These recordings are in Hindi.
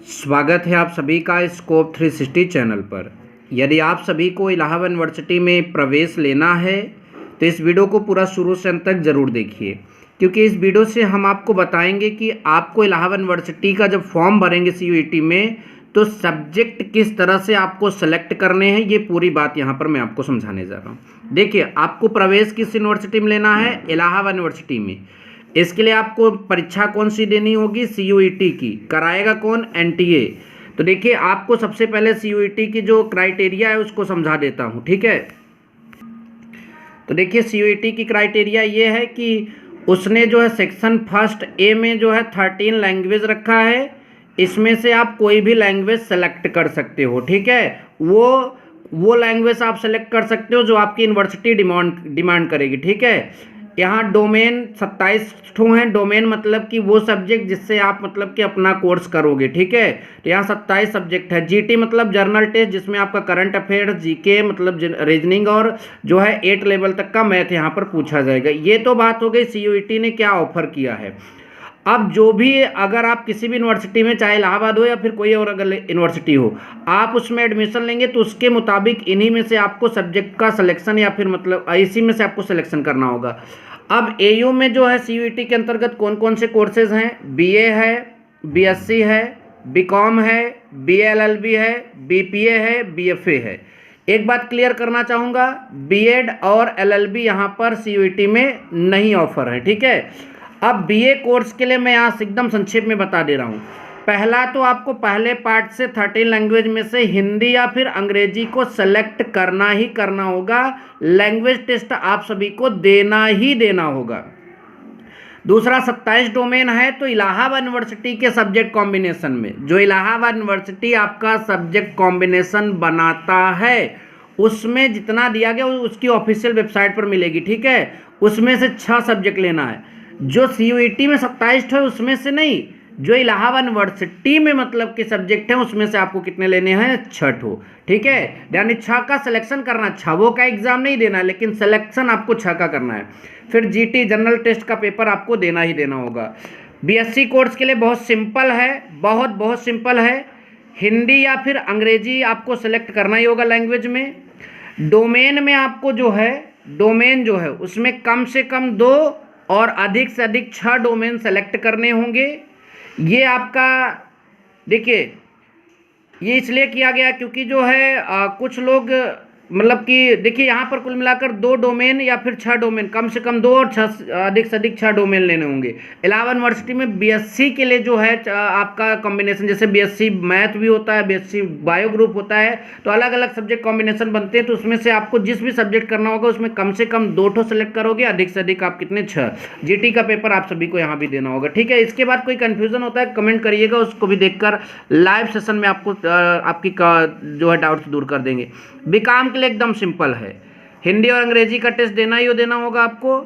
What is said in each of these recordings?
स्वागत है आप सभी का स्कोप 360 चैनल पर। यदि आप सभी को इलाहाबाद यूनिवर्सिटी में प्रवेश लेना है तो इस वीडियो को पूरा शुरू से अंत तक ज़रूर देखिए, क्योंकि इस वीडियो से हम आपको बताएंगे कि आपको इलाहाबाद यूनिवर्सिटी का जब फॉर्म भरेंगे CUET में तो सब्जेक्ट किस तरह से आपको सेलेक्ट करने हैं, ये पूरी बात यहाँ पर मैं आपको समझाने जा रहा हूँ। देखिए, आपको प्रवेश किस यूनिवर्सिटी में लेना है? इलाहाबाद यूनिवर्सिटी में। इसके लिए आपको परीक्षा कौन सी देनी होगी? CUET की। कराएगा कौन? NTA। तो देखिए, आपको सबसे पहले CUET की जो क्राइटेरिया है उसको समझा देता हूँ, ठीक है। तो देखिए, CUET की क्राइटेरिया ये है कि उसने जो है सेक्शन 1 A में जो है 13 लैंग्वेज रखा है। इसमें से आप कोई भी लैंग्वेज सेलेक्ट कर सकते हो, ठीक है। वो लैंग्वेज आप सेलेक्ट कर सकते हो जो आपकी यूनिवर्सिटी डिमांड करेगी, ठीक है। यहाँ डोमेन 27 ठो हैं। डोमेन मतलब कि वो सब्जेक्ट जिससे आप मतलब कि अपना कोर्स करोगे, ठीक है। तो यहाँ 27 सब्जेक्ट है। GT मतलब जर्नल टेस्ट, जिसमें आपका करंट अफेयर, GK मतलब रीजनिंग और जो है 8 लेवल तक का मैथ यहाँ पर पूछा जाएगा। ये तो बात हो गई CUET ने क्या ऑफर किया है। अब जो भी, अगर आप किसी भी यूनिवर्सिटी में, चाहे इलाहाबाद हो या फिर कोई और अगर यूनिवर्सिटी हो, आप उसमें एडमिशन लेंगे तो उसके मुताबिक इन्हीं में से आपको सब्जेक्ट का सिलेक्शन या फिर मतलब इसी में से आपको सिलेक्शन करना होगा। अब AU में जो है CUET के अंतर्गत कौन कौन से कोर्सेज हैं? BA है, BSc है, BCom है, BLLB है, BPA है, BFA है। एक बात क्लियर करना चाहूँगा, BEd और LLB यहाँ पर CUET में नहीं ऑफर है, ठीक है। अब BA कोर्स के लिए मैं यहाँ एकदम संक्षेप में बता दे रहा हूँ। पहला तो आपको पहले पार्ट से 13 लैंग्वेज में से हिंदी या फिर अंग्रेजी को सेलेक्ट करना ही करना होगा। लैंग्वेज टेस्ट आप सभी को देना ही देना होगा। दूसरा, 27 डोमेन है तो इलाहाबाद यूनिवर्सिटी के सब्जेक्ट कॉम्बिनेशन में, जो इलाहाबाद यूनिवर्सिटी आपका सब्जेक्ट कॉम्बिनेशन बनाता है, उसमें जितना दिया गया उसकी ऑफिशियल वेबसाइट पर मिलेगी, ठीक है। उसमें से 6 सब्जेक्ट लेना है। जो CUET में 27 है उसमें से नहीं, जो इलाहाबाद यूनिवर्सिटी में मतलब के सब्जेक्ट हैं उसमें से आपको कितने लेने हैं? 6 ठो, ठीक है। यानी 6 का सिलेक्शन करना, 6 का एग्जाम नहीं देना, लेकिन सिलेक्शन आपको 6 का करना है। फिर GT जनरल टेस्ट का पेपर आपको देना ही देना होगा। BSc कोर्स के लिए बहुत सिंपल है, बहुत सिंपल है। हिंदी या फिर अंग्रेजी आपको सेलेक्ट करना ही होगा लैंग्वेज में। डोमेन में आपको जो है, डोमेन जो है उसमें कम से कम 2 और अधिक से अधिक 6 डोमेन सेलेक्ट करने होंगे। ये आपका, देखिए, ये इसलिए किया गया क्योंकि जो है कुछ लोग मतलब कि देखिए, यहाँ पर कुल मिलाकर 2 डोमेन या फिर 6 डोमेन, कम से कम 2 और अधिक से अधिक 6 डोमेन लेने होंगे। इलाहाबाद यूनिवर्सिटी में BSc के लिए जो है आपका कॉम्बिनेशन, जैसे BSc मैथ भी होता है, BSc बायो ग्रुप होता है, तो अलग अलग सब्जेक्ट कॉम्बिनेशन बनते हैं। तो उसमें से आपको जिस भी सब्जेक्ट करना होगा उसमें कम से कम 2 ठो सेलेक्ट करोगे, अधिक से अधिक आप कितने? 6। GT का पेपर आप सभी को यहाँ भी देना होगा, ठीक है। इसके बाद कोई कन्फ्यूजन होता है कमेंट करिएगा, उसको भी देखकर लाइव सेशन में आपको आपकी जो है डाउट्स दूर कर देंगे। BCom के लिए एकदम सिंपल है, हिंदी और अंग्रेजी का टेस्ट देना ही देना होगा आपको।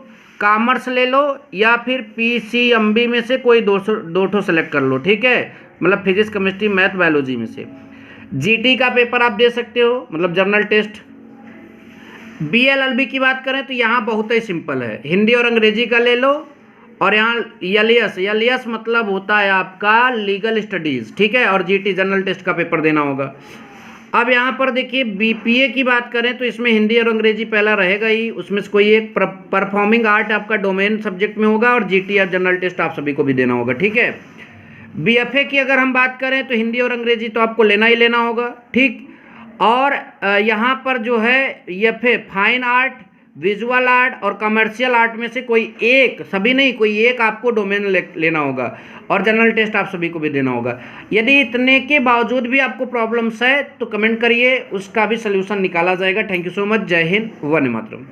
कॉमर्स ले लो या फिर PCMB में से कोई 2 ठो सेलेक्ट कर लो, ठीक है। मतलब फिजिक्स, केमिस्ट्री, मैथ, बायोलॉजी में से। GT का पेपर आप दे सकते हो, मतलब जर्नल टेस्ट। BLLB की बात करें तो यहाँ बहुत ही सिंपल है, हिंदी और अंग्रेजी का ले लो। और यहाँ LES मतलब होता है आपका लीगल स्टडीज़, ठीक है। और GT जनरल टेस्ट का पेपर देना होगा। अब यहाँ पर देखिए, BPA की बात करें तो इसमें हिंदी और अंग्रेजी पहला रहेगा ही, उसमें से कोई एक परफॉर्मिंग आर्ट आपका डोमेन सब्जेक्ट में होगा और GT या जनरल टेस्ट आप सभी को भी देना होगा, ठीक है। BFA की अगर हम बात करें तो हिंदी और अंग्रेजी तो आपको लेना ही लेना होगा, ठीक। और यहाँ पर जो है FA fine art, visual art और कमर्शियल आर्ट में से कोई एक, सभी नहीं, कोई एक आपको डोमेन लेना होगा। और जनरल टेस्ट आप सभी को भी देना होगा। यदि इतने के बावजूद भी आपको प्रॉब्लम्स है तो कमेंट करिए, उसका भी सलूशन निकाला जाएगा। Thank you so much. जय हिंद, वंदे मातरम।